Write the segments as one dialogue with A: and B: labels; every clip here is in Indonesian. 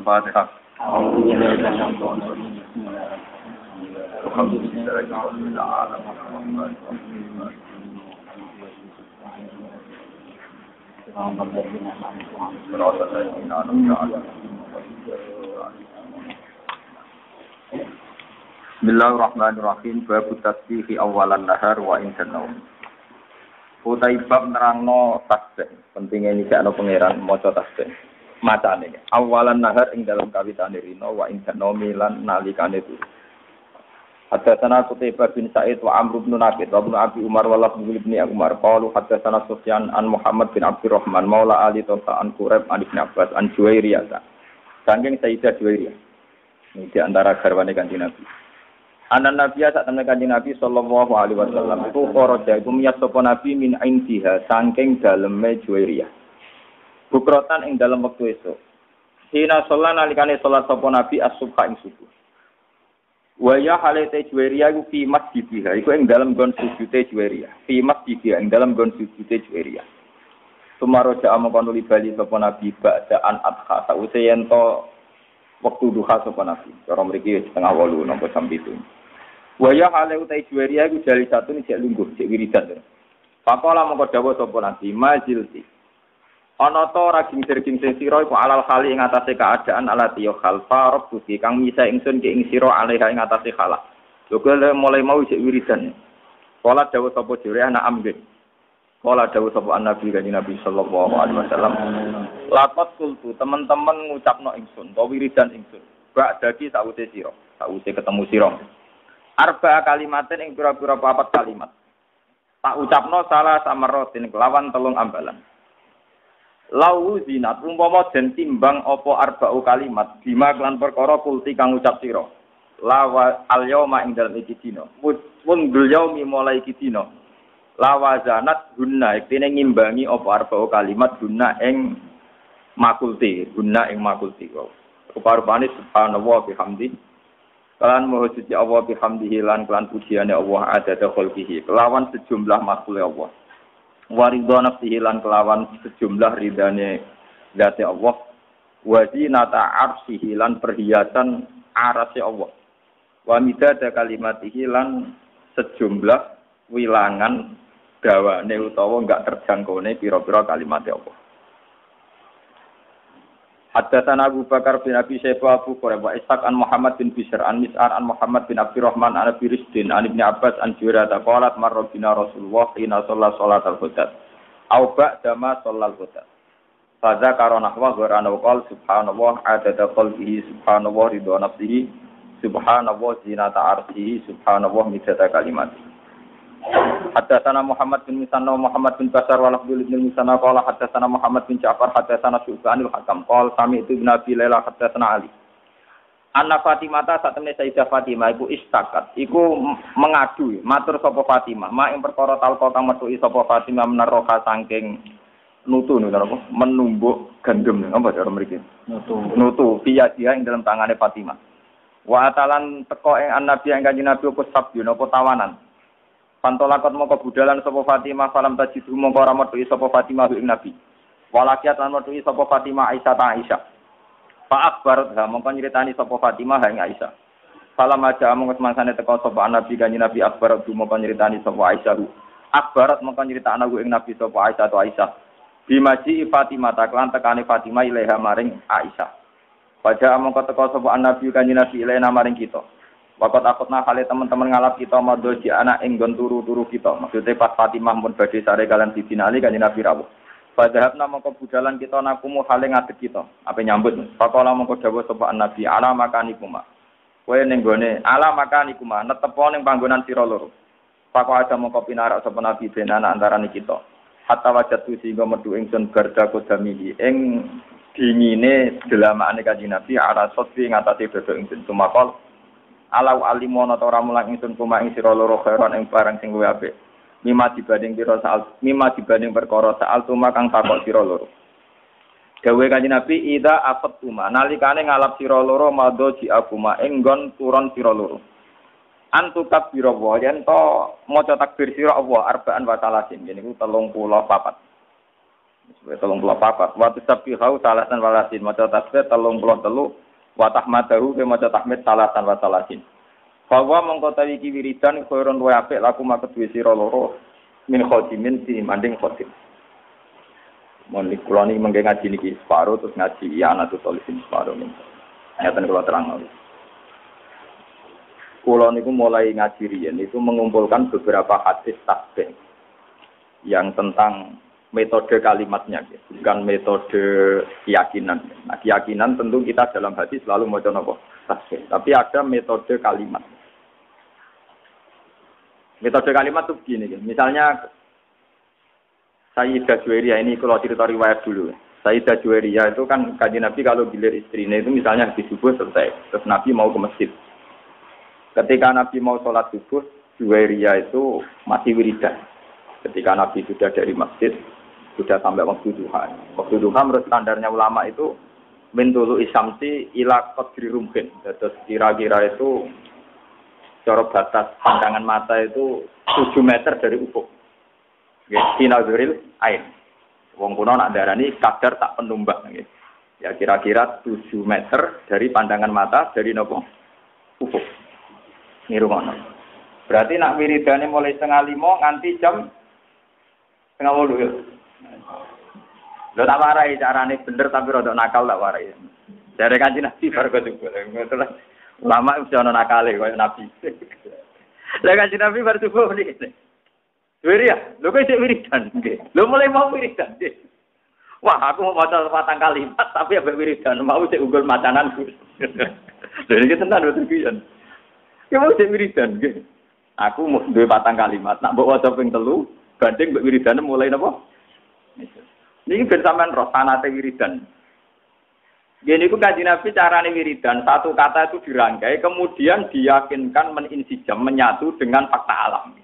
A: Al-Fatihah. Bismillahirrahmanirrahim. Bab tasbih awalan nahar wa intanau. Utai bab nerangno tasbih. Pentingnya ini sakno pangeran maca tasbih. Macane awalan nahar ing dalam kawitane rino wa intanau milan nalikane itu. Hadatsana Qutaibah bin Sa'id wa Amr bin Naqid wa Ibnu Abi Umar wa Lafdhu bin Umar qalu hadatsana Sufyan an Muhammad bin Abdurrahman maula Ali Tosa an Quraib an Ibnu Abbas an Juwairiyah. Saking Sayyidah Juwairiyah. Ini di antara garwane Kanjeng Nabi. Anan Nabi sak temne Kanjeng Nabi sallallahu alaihi wasallam itu kharaja iku miyas sapa Nabi min aintiha saking daleme Juwairiyah. Bukrotan ing dalem wektu esuk. Hina sholat nalikane salat sapa Nabi as-subha ing subuh. Wa ya halate Juwairiyah iku fi masjidiha iku ing dalem gon sujude Juwairiyah. Fi masjidiha ing dalem gon sujude Juwairiyah. Sumaroja amon li bali sapa Nabi ba'daan adha sause yen to wektu duha sapa Nabi. Cara mriki setengah 8 napa jam 7. Wa ya hale utai Juwairiyah iku jali satu ni cek lungguh cek wiridan. Pakola mongko dawuh sapa Nabi majilti. Ana ta ora gingsir-gingsir sira iku alal khali ing atase keadaan alati yo khalfa rabbuki kang misa ingsun ke ing sira alaiha ing atase khala. Lho kene mulai mau cek wiridan. Kala dawuh sapa Juwairiyah ana amgen. Kala dawuh sapa Nabi kanjeng Nabi sallallahu alaihi wasallam. Lapat kultu teman-teman ngucapno ingsun, to wiridan ingsun. Bak dadi sawise sira, sawise ketemu sira. Arba kalimatin ing pira-pira papat kalimat. Tak ucapno salah samarotin kelawan telung ambalan. Lau zinat umpama den timbang apa arba'u kalimat bima kelan perkara kulti kang ucap sira. Lawa al-yauma ing dalem iki dina. Mundul yaumi mulai iki dina. Lawazanat gunna iktine ngimbangi apa arba'u kalimat gunna ing makulti, gunna ing makulti. Rupa-rupane subhanallah bihamdi. Kelan maha suci Allah bihamdihi lan kelan pujiane Allah adada khalqihi. Kelawan sejumlah makhluk Allah. Waridho nafsihi lan kelawan sejumlah ridane zati Allah. Wazinata arsyihi lan perhiasan arasy Allah. Wa midada kalimatihi lan sejumlah wilangan dawane utawa enggak terjangkaune pira-pira kalimat Allah. Hadatsana Abu Bakar bin Abi Syaibah Abu Quraibah Ishaq an Muhammad bin Bishr an Mis'ar an Muhammad bin Abdurrahman an Abi Risdin an Ibnu Abbas an Juwairah qalat marra bina Rasulullah ina sholatal ghadat au ba'da ma sholal ghadat fa zakara nahwa gharana qol subhanallah adada qalbihi subhanallah ridha nafsihi subhanallah zinata arsyihi subhanallah midada kalimatihi. Hadatsana Muhammad bin Musanna Muhammad bin Bashar wa Lafdul bin Musanna qala hadatsana Muhammad bin Ja'far hadatsana Syu'banul Hakam qala sami itu Nabi Laila hadatsana Ali. Anna Fatimah ta satemene Sayyidah Fatimah iku istakat iku mengadu matur sapa Fatimah mak ing perkara talqa kang metuki sapa Fatimah menaroka saking nutu apa menumbuk gandum apa cara mriki nutu piya dia ing dalam tangane Fatimah wa atalan teko ing Nabi ing Kanjeng Nabi apa sabyun apa tawanan. Pantolakot mongko budalan sapa Fatimah falam tajidu mongko ora metu sapa Fatimah ing Nabi. Walakiat lan metu sapa Fatimah Aisyah ta Aisyah. Fa akbar mongko nyritani sapa Fatimah ing Aisyah. Falam aja mongko semangsane teka sapa Nabi kanjeng Nabi akbar mongko nyritani sapa Aisyah. Akbarat mongko nyritakna ing Nabi sapa Aisyah ta Aisyah. Bimaji Fatimah taklan tekane Fatimah ilaha maring Aisyah. Pada mongko teka sapa Nabi kanjeng Nabi ilaha maring kita. Waktu takutna kali teman-teman ngalap kita madoji anak enggon turu-turu kita. Maksudnya pas Fatimah pun badhe sare kalian dibinali kanjeng Nabi rawuh. Padahal nama kebudalan kita nakumu hale ngadeg kita. Apa nyambut? Pakola mongko dawuh sapa Nabi ala makanikuma. Kowe ning gone ala makanikuma netepo ning panggonan sira loro. Pakok ada mongko pinarak sapa Nabi benana antarané kita. Hatta wajatu sehingga metu ingsun garda kodamihi ing dingine delamakane kanjeng Nabi ala sotwi ngatasi dodo ingsun sumakol. Alau alimono ta ora mulang ingsun kuma ing sira loro khairan ing barang sing luwih apik. Mima dibanding perkara saal tuma kang takok sira loro. Dawuhe Kanjeng Nabi ida afatuma nalikane ngalap sira loro madoji aguma ing nggon turon sira loro. Antu takbir wa yen to maca takbir sira Allah arba'an wa talasin. Yen iku 34. 34. Wa tusabbihu salatan walasin maca tasbih 33 wa tahmadahu ke maca tahmid salatan wa salasin. Bahwa mongko tawi iki wiridan khairon wa apik laku mak kedue sira loro min khodimin tinimbang khodim. Mon kula niki mengke ngaji niki separo terus ngaji ana tulisin separo niku. Ngaten kula terang. Kula niku mulai ngaji riyen itu mengumpulkan beberapa hadis tasbih yang tentang metode kalimatnya, bukan metode keyakinan. Nah, keyakinan tentu kita dalam hati selalu maca napa tasbih, tapi ada metode kalimat. Metode kalimat itu begini, misalnya Sayyidah Juwairiyah ini kalau cerita riwayat dulu. Sayyidah Juwairiyah itu kan Kanjeng Nabi kalau gilir istrinya itu misalnya habis subuh selesai, terus Nabi mau ke masjid. Ketika Nabi mau sholat subuh, Juwairiyah itu masih wiridan. Ketika Nabi sudah dari masjid, sudah sampai waktu duha. Waktu duha menurut standarnya ulama itu mentulu isamsi ila qadri rumhin. Terus kira-kira itu cara batas pandangan mata itu 7 meter dari ufuk. Nggih, sinazuril ain. Wong kuno nak darani kadar tak penumbak nggih. Ya kira-kira 7 meter dari pandangan mata dari nopo? Ufuk. Nirumono. Berarti nak wiridane mulai 4:30 nganti jam 4:30 ya. Lho tak warai carane bener tapi rada nakal tak warai. Jare Kanjeng Nabi bar kok lama wis ana nakale koyo Nabi. Lah Kanjeng Nabi bar subuh niki. Wiri ya, lho kok isih wiridan nggih. Lho mulai mau wiridan nggih. Wah, aku mau maca 4 kalimat tapi ambek wiridan mau sik unggul macanan. Lha iki tenan lho terbiyen. Ya mau sik wiridan nggih. Aku mau duwe 4 kalimat, nak mbok waca ping 3 banding mbek wiridane mulai napa? Niki ben sampean roh sanate wiridan. Gini ku Kanjeng Nabi carane wiridan, satu kata itu dirangkai, kemudian diyakinkan meninsijam, menyatu dengan fakta alam.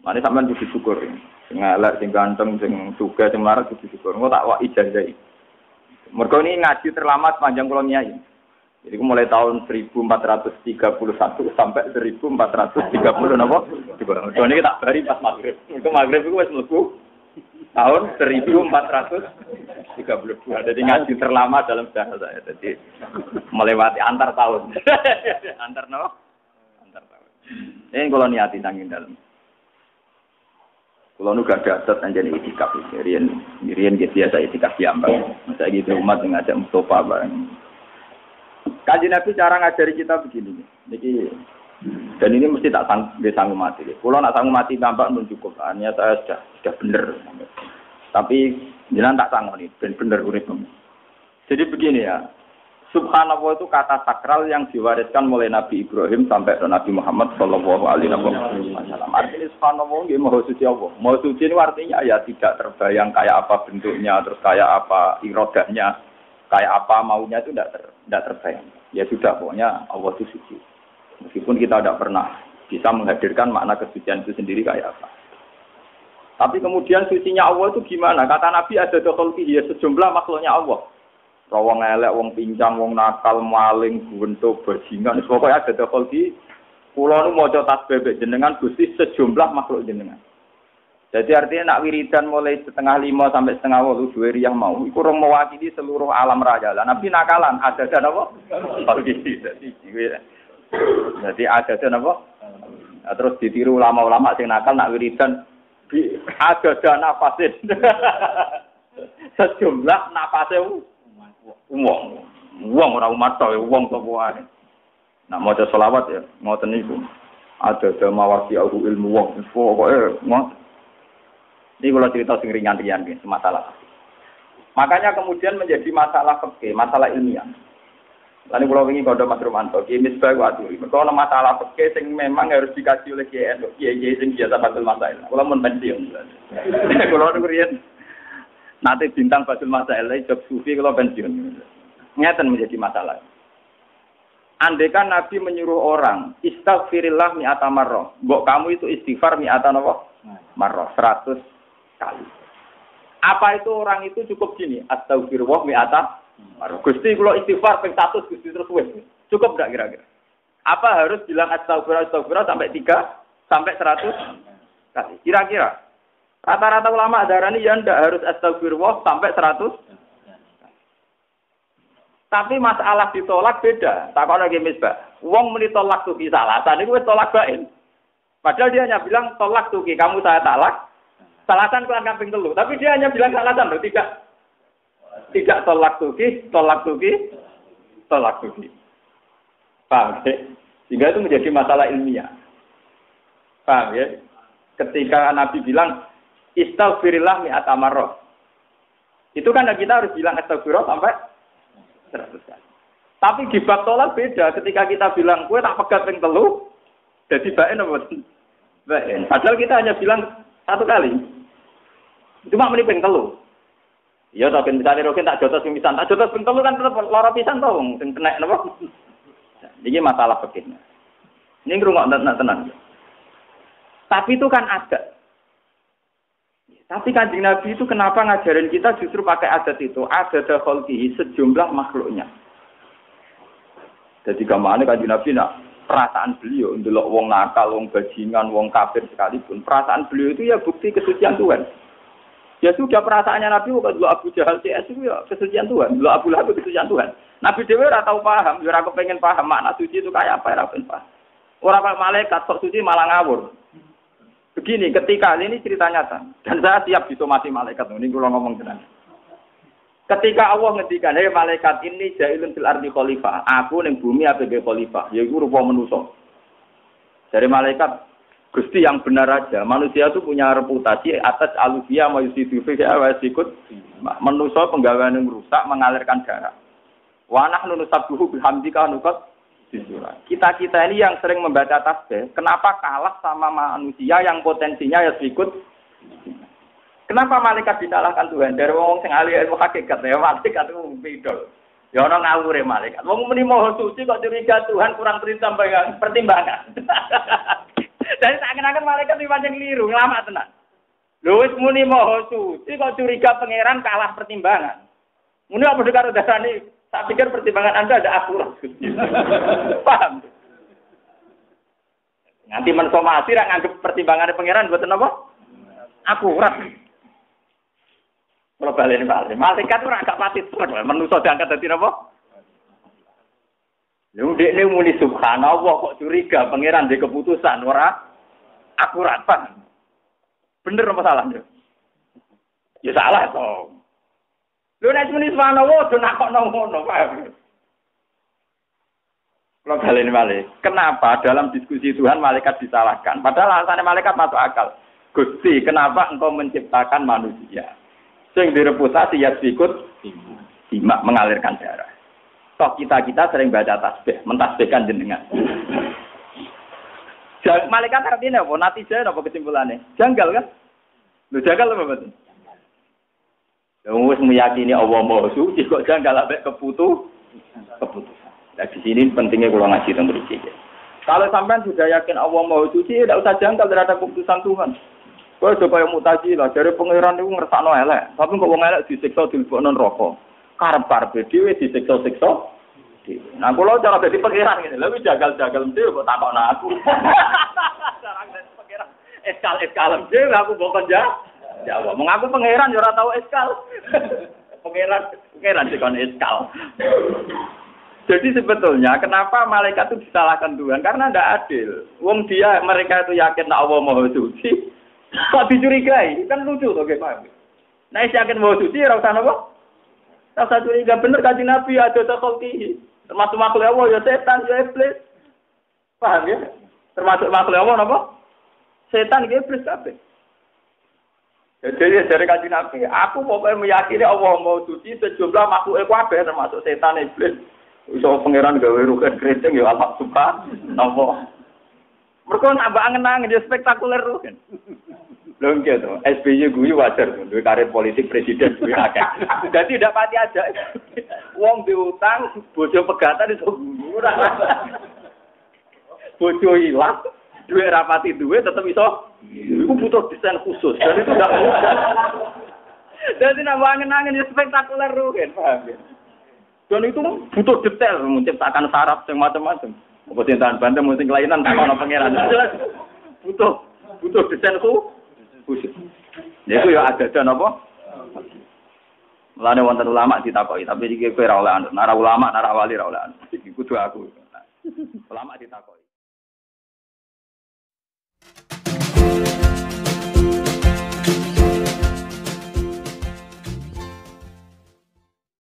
A: Mane sampean kudu syukur. Sing elek, sing ganteng, sing sugih, sing mlarat kudu syukur. Engko tak wak ijazahi. Mergo ini ngaji terlama sepanjang kula nyai. Jadi mulai tahun 1431 sampai 1430 napa? Coba niki tak bari pas magrib. Itu magrib iku wis mlebu tahun 1432. Jadi ngaji terlama dalam sejarah saya. Jadi melewati antar tahun. Antar napa? Antar tahun. Ini kalau niati nanging dalem. Kalau nu gak ada anjane itikaf riyen gitu biasa itikaf diambang. Masa gitu umat ngajak Mustafa bareng. Kanjeng Nabi cara ngajari kita begini. Niki dan ini mesti tak sanggup mati. Kalau nak sanggup mati nampak pun cukup. Hanya saya sudah benar. Tapi jangan tak sanggup nih, benar urip. Jadi begini ya. Subhanallah itu kata sakral yang diwariskan mulai Nabi Ibrahim sampai ke Nabi Muhammad Shallallahu Alaihi Wasallam. Artinya Subhanallah, Maha Suci Allah. Maha Suci ini artinya ya tidak terbayang kayak apa bentuknya, terus kayak apa irodahnya, kayak apa maunya itu tidak terbayang. Ya sudah, pokoknya Allah itu suci. Meskipun kita tidak pernah bisa menghadirkan makna kesucian itu sendiri kayak apa. Tapi kemudian sucinya Allah itu gimana? Kata Nabi ada dokholki, ya sejumlah makhluknya Allah. Wong elek, wong pincang, wong nakal, maling, bentuk, bajingan. Pokoknya ada dokholki. Kula nu maca tasbih jenengan Gusti sejumlah makhluk jenengan. Jadi artinya nak wiridan mulai 4:30 sampai 4:30 Juwairiyah mau iku ora mewakili seluruh alam raya. Lah Nabi nakalan ada apa? Jadi ada apa? Nah, terus ditiru ulama-ulama sing nakal nak wiridan ada nafasin. Sejumlah nafase wong ora umat to wong to wae. Nak maca selawat ya ngoten niku. Ada mawasi ilmu wong pokoke ngoten. Ini kalau cerita sing ringan-ringan gitu, masalah. Makanya kemudian menjadi masalah fikih, masalah ilmiah. Lalu kalau ingin kode Mas Romanto, Kiai Misbah Waduri, kalau masalah fikih yang memang harus dikaji oleh Kiai yang biasa batul masalah. Kalau mau pensiun, kalau kemudian nanti bintang batul masalah, job sufi kalau pensiun, ngeten menjadi masalah. Andai kan Nabi menyuruh orang, istighfirillah mi'ata marrah. Mbok kamu itu istighfar mi'ata marrah, 100 kali. Apa itu orang itu cukup gini? Astagfirullah mi'ata marrah. Gusti kalau istighfar ping 100 Gusti terus wis. Cukup enggak kira-kira? Apa harus bilang astagfirullah sampai 3 sampai 100 kali? Kira-kira. Rata-rata ulama darani ya ndak harus astagfirullah sampai 100. Tapi masalah ditolak beda. Takon lagi misbah. Wong muni tolak tuki salasan iku wis tolak bain. Padahal dia hanya bilang tolak tuki, kamu saya talak. Salasan kelan kaping 3. Tapi dia hanya bilang salasan loh, tidak tolak tuki. Paham ya? Sehingga itu menjadi masalah ilmiah. Paham ya? Ketika Nabi bilang istaghfirillah mi'ata marrah. Itu kan kita harus bilang astagfirullah sampai 100 kali. Tapi di bab tolak beda. Ketika kita bilang kowe tak pegat ping 3, jadi bain apa? Bain. Padahal kita hanya bilang 1 kali. Cuma meni ping 3. Ya tak misalnya rokin tak jotos ping pisan. Tak jotos ping 3 kan tetep lara pisan to wong sing kena napa? Iki masalah fikihnya. Ini ngrungok tenang. Tapi itu kan adat. Tapi Kanjeng Nabi itu kenapa ngajarin kita justru pakai adat itu? Adat khalqihi sejumlah makhluknya. Jadi kemana Kanjeng Nabi perasaan beliau ndelok wong nakal, wong bajingan, wong kafir sekalipun, perasaan beliau itu ya bukti kesucian Tuhan. Ya sudah perasaannya Nabi kok dulu Abu Jahal CS itu ya kesucian Tuhan, dulu Abu Lahab kesucian Tuhan. Nabi dhewe ora tau paham, ya ora kepengen paham makna suci itu kayak apa, ora paham. Ora malaikat sok suci malah ngawur. Begini, ketika ini cerita nyata, dan saya siap disomasi malaikat. Ini kalau ngomong tenang. Ketika Allah ngendikan, hei malaikat ini jailun fil ardi khalifah. Aku ning bumi APB khalifah, yaitu rupa manusia. Dari malaikat, Gusti yang benar aja. Manusia itu punya reputasi atas alufia mayusidu fiha wa sikut. Manusia penggawean yang rusak mengalirkan darah. Wa nahnu nusabbihu bihamdika nuqat. Kita ini yang sering membaca tasbih, kenapa kalah sama manusia yang potensinya ya ikut? Kenapa malaikat disalahkan Tuhan? Dari wong sing ahli ilmu hakikat ya malaikat itu bidol. Ya ana ngawure malaikat. Wong muni maha suci kok curiga Tuhan kurang pertimbangan. Dari seakan-akan malaikat iki pancen keliru, ngelama tenan. Lho wis muni maha suci kok curiga pangeran kalah pertimbangan. Muni apa karo dasane? Tak pikir pertimbangan Anda ada akurat. Paham? Nanti mensomasi rak nganggep pertimbangan pangeran mboten apa? Akurat. Kalau balen malaikat ora gak pati terus, manusa diangkat dadi napa? Lha ndekne muni subhanallah kok curiga pangeran di keputusan ora akurat, Pak. Bener apa salah? Ya salah to. Lho nek muni subhanallah do nakokno ngono, paham? Kalau kalian balik, kenapa dalam diskusi Tuhan malaikat disalahkan? Padahal alasannya malaikat masuk akal. Gusti, kenapa engkau menciptakan manusia? Sing direputasi ya ikut simak mengalirkan darah. Toh kita sering baca tasbih, mentasbihkan jenengan. Malaikat artinya apa? Natijah apa kesimpulannya? Janggal kan? Lho janggal apa betul? Wong wis meyakini Allah Maha Suci kok janggal ambek keputusan. Nah, di sini pentingnya kalau ngaji tentang mriki. Kalau sampean sudah yakin Allah Maha Suci, tidak usah janggal terhadap keputusan Tuhan. Kowe coba yang Mu'tazilah dari pangeran niku ngersakno elek, tapi kok wong elek disiksa dilebokno neraka. Karep-karepe dhewe disiksa-siksa. Nah, kula cara dadi pangeran ngene, lha wis jagal-jagal mesti kok takokno aku. Cara dadi pangeran eskal dhewe aku bokon jawab. Mengaku pangeran ya ora tau eskal. Pangeran dikon eskal. Jadi sebetulnya kenapa malaikat itu disalahkan Tuhan? Karena tidak adil. Wong mereka itu yakin Allah Maha Suci. Kok dicurigai? Kan lucu tuh gimana? Nah, yakin Maha Suci ora usah napa? Ora usah curiga bener Kanjeng Nabi ada takhalqihi. Termasuk makhluk Allah ya setan ya iblis. Paham ya? Termasuk makhluk Allah napa? Setan ya iblis kabeh. Jadi dari Kanjeng Nabi, aku pokoknya meyakini Allah Maha Suci sejumlah makhluk kabeh termasuk setan iblis. Iso pangeran gawe rugen keriting ya Allah subhanallah. Mergo nambah angen-angen ya spektakuler rugen. Lho nggih to, SBY guyu wajar to, duwe karir politik presiden duwe akeh. Dadi ndak pati aja. Wong diutang, bojo pegatan iso ora. Bojo ilang, duwe rapati duwe tetep iso. Iku butuh desain khusus. Dan itu ndak mudah. Dadi nambah angen-angen ya spektakuler rugen, paham ya? Dan itu butuh detail menciptakan saraf yang macam-macam. Apa cintaan banten mesti kelainan tak ono pangeran. Butuh desain khusus. Ya iku ya adadan apa? Mulane wonten ulama ditakoki, tapi iki kowe ora oleh anut. Nara ulama, nara wali ora oleh anut. Iki kudu aku. Ulama ditakoki.